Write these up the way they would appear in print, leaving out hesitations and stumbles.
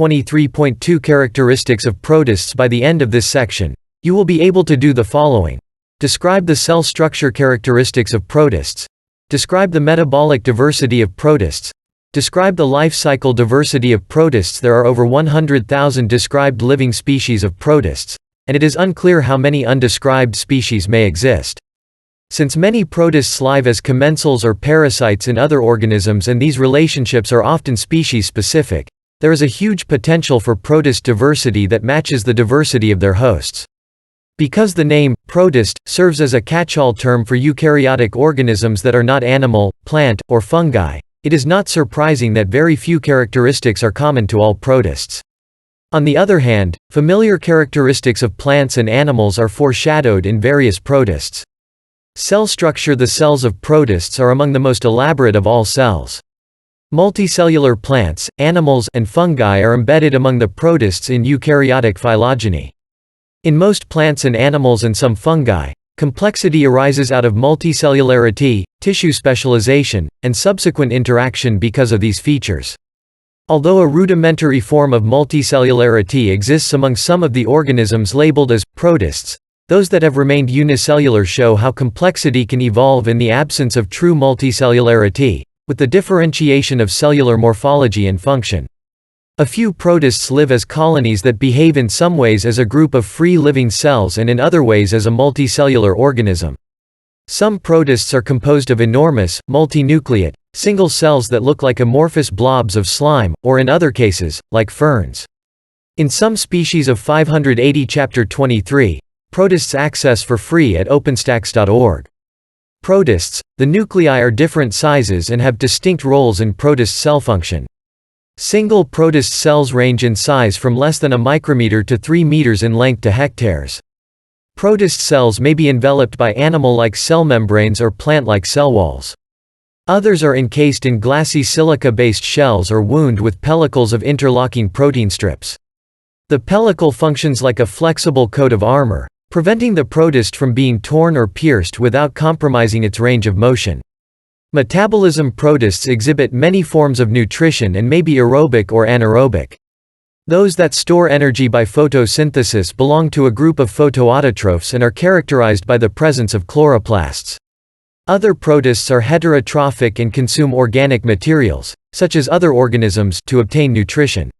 23.2 Characteristics of protists. By the end of this section, you will be able to do the following. Describe the cell structure characteristics of protists. Describe the metabolic diversity of protists. Describe the life cycle diversity of protists. There are over 100,000 described living species of protists, and it is unclear how many undescribed species may exist. Since many protists live as commensals or parasites in other organisms and these relationships are often species-specific, there is a huge potential for protist diversity that matches the diversity of their hosts. Because the name, protist, serves as a catch-all term for eukaryotic organisms that are not animal, plant, or fungi, it is not surprising that very few characteristics are common to all protists. On the other hand, familiar characteristics of plants and animals are foreshadowed in various protists. Cell structure. The cells of protists are among the most elaborate of all cells. Multicellular plants, animals, and fungi are embedded among the protists in eukaryotic phylogeny. In most plants and animals and some fungi, complexity arises out of multicellularity, tissue specialization, and subsequent interaction because of these features. Although a rudimentary form of multicellularity exists among some of the organisms labeled as protists, those that have remained unicellular show how complexity can evolve in the absence of true multicellularity, with the differentiation of cellular morphology and function. A few protists live as colonies that behave in some ways as a group of free living cells and in other ways as a multicellular organism. Some protists are composed of enormous, multinucleate, single cells that look like amorphous blobs of slime, or in other cases, like ferns. In some species of 580 Chapter 23, Protists access for free at openstax.org. Protists, the nuclei are different sizes and have distinct roles in protist cell function. Single protist cells range in size from less than a micrometer to 3 meters in length to hectares. Protist cells may be enveloped by animal-like cell membranes or plant-like cell walls. Others are encased in glassy silica-based shells or wound with pellicles of interlocking protein strips. The pellicle functions like a flexible coat of armor, preventing the protist from being torn or pierced without compromising its range of motion. Metabolism. Protists exhibit many forms of nutrition and may be aerobic or anaerobic. Those that store energy by photosynthesis belong to a group of photoautotrophs and are characterized by the presence of chloroplasts. Other protists are heterotrophic and consume organic materials, such as other organisms, to obtain nutrition.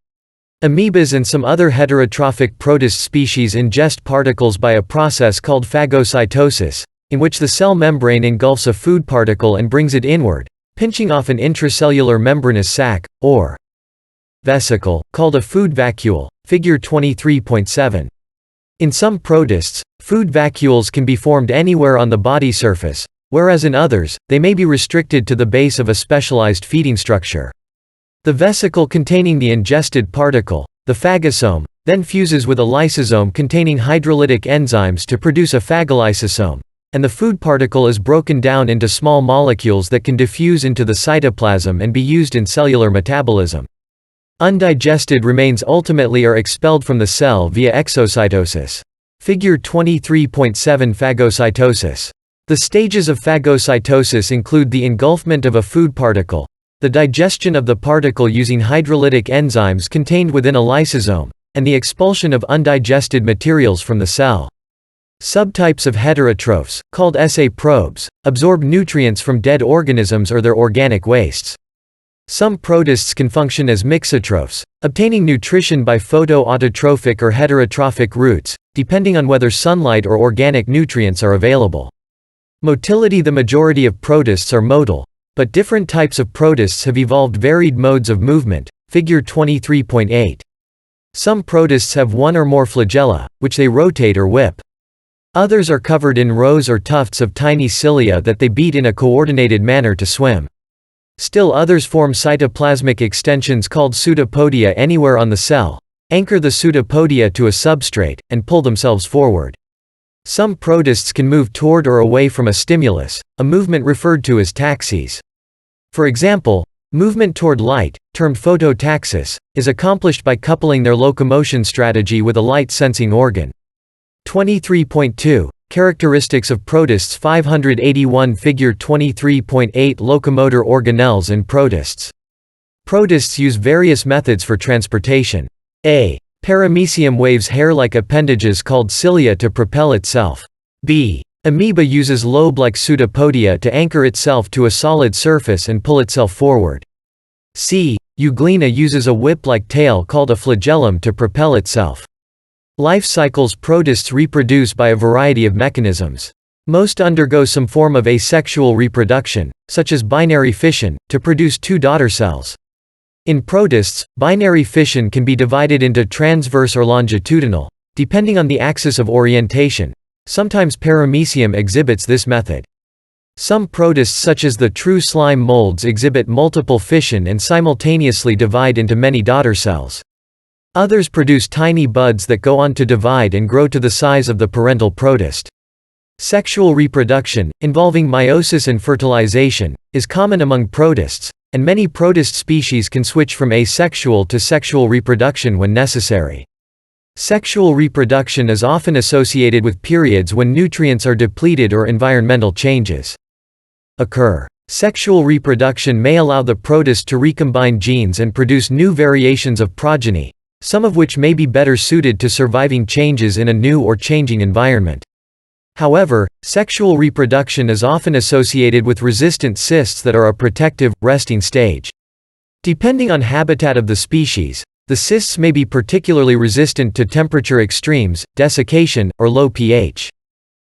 Amoebas and some other heterotrophic protist species ingest particles by a process called phagocytosis, in which the cell membrane engulfs a food particle and brings it inward, pinching off an intracellular membranous sac, or vesicle, called a food vacuole, figure 23.7. In some protists, food vacuoles can be formed anywhere on the body surface, whereas in others, they may be restricted to the base of a specialized feeding structure. The vesicle containing the ingested particle, the phagosome, then fuses with a lysosome containing hydrolytic enzymes to produce a phagolysosome, and the food particle is broken down into small molecules that can diffuse into the cytoplasm and be used in cellular metabolism. Undigested remains ultimately are expelled from the cell via exocytosis. Figure 23.7. Phagocytosis. The stages of phagocytosis include the engulfment of a food particle, the digestion of the particle using hydrolytic enzymes contained within a lysosome, and the expulsion of undigested materials from the cell. Subtypes of heterotrophs, called SA-probes, absorb nutrients from dead organisms or their organic wastes. Some protists can function as mixotrophs, obtaining nutrition by photoautotrophic or heterotrophic routes, depending on whether sunlight or organic nutrients are available. Motility. The majority of protists are motile, but different types of protists have evolved varied modes of movement, figure 23.8. Some protists have one or more flagella, which they rotate or whip. Others are covered in rows or tufts of tiny cilia that they beat in a coordinated manner to swim. Still others form cytoplasmic extensions called pseudopodia anywhere on the cell, anchor the pseudopodia to a substrate, and pull themselves forward. Some protists can move toward or away from a stimulus, a movement referred to as taxis. For example, movement toward light, termed phototaxis, is accomplished by coupling their locomotion strategy with a light-sensing organ. 23.2. Characteristics of protists. 581. Figure 23.8. Locomotor organelles in protists. Protists use various methods for transportation. A. Paramecium waves hair-like appendages called cilia to propel itself. B. Amoeba uses lobe-like pseudopodia to anchor itself to a solid surface and pull itself forward. C. Euglena uses a whip-like tail called a flagellum to propel itself. Life cycles. Protists reproduce by a variety of mechanisms. Most undergo some form of asexual reproduction, such as binary fission, to produce two daughter cells. In protists, binary fission can be divided into transverse or longitudinal, depending on the axis of orientation. Sometimes paramecium exhibits this method. Some protists such as the true slime molds exhibit multiple fission and simultaneously divide into many daughter cells. Others produce tiny buds that go on to divide and grow to the size of the parental protist. Sexual reproduction, involving meiosis and fertilization, is common among protists, and many protist species can switch from asexual to sexual reproduction when necessary. Sexual reproduction is often associated with periods when nutrients are depleted or environmental changes occur. Sexual reproduction may allow the protist to recombine genes and produce new variations of progeny, some of which may be better suited to surviving changes in a new or changing environment. However, sexual reproduction is often associated with resistant cysts that are a protective, resting stage. Depending on habitat of the species, the cysts may be particularly resistant to temperature extremes, desiccation, or low pH.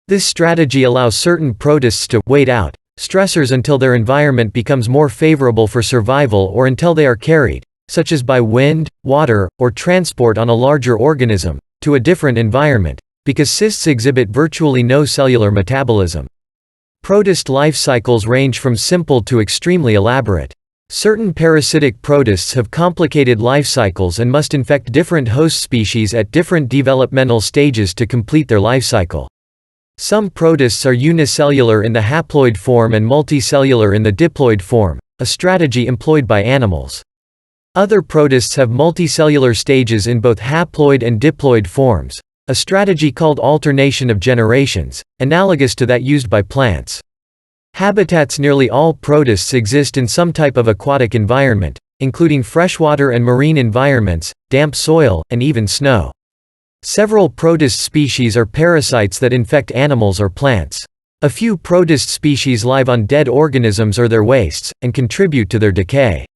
This strategy allows certain protists to wait out stressors until their environment becomes more favorable for survival or until they are carried, such as by wind, water, or transport on a larger organism, to a different environment, because cysts exhibit virtually no cellular metabolism. Protist life cycles range from simple to extremely elaborate. Certain parasitic protists have complicated life cycles and must infect different host species at different developmental stages to complete their life cycle. Some protists are unicellular in the haploid form and multicellular in the diploid form, a strategy employed by animals. Other protists have multicellular stages in both haploid and diploid forms, a strategy called alternation of generations, analogous to that used by plants. Habitats. Nearly all protists exist in some type of aquatic environment, including freshwater and marine environments, damp soil, and even snow. Several protist species are parasites that infect animals or plants. A few protist species live on dead organisms or their wastes, and contribute to their decay.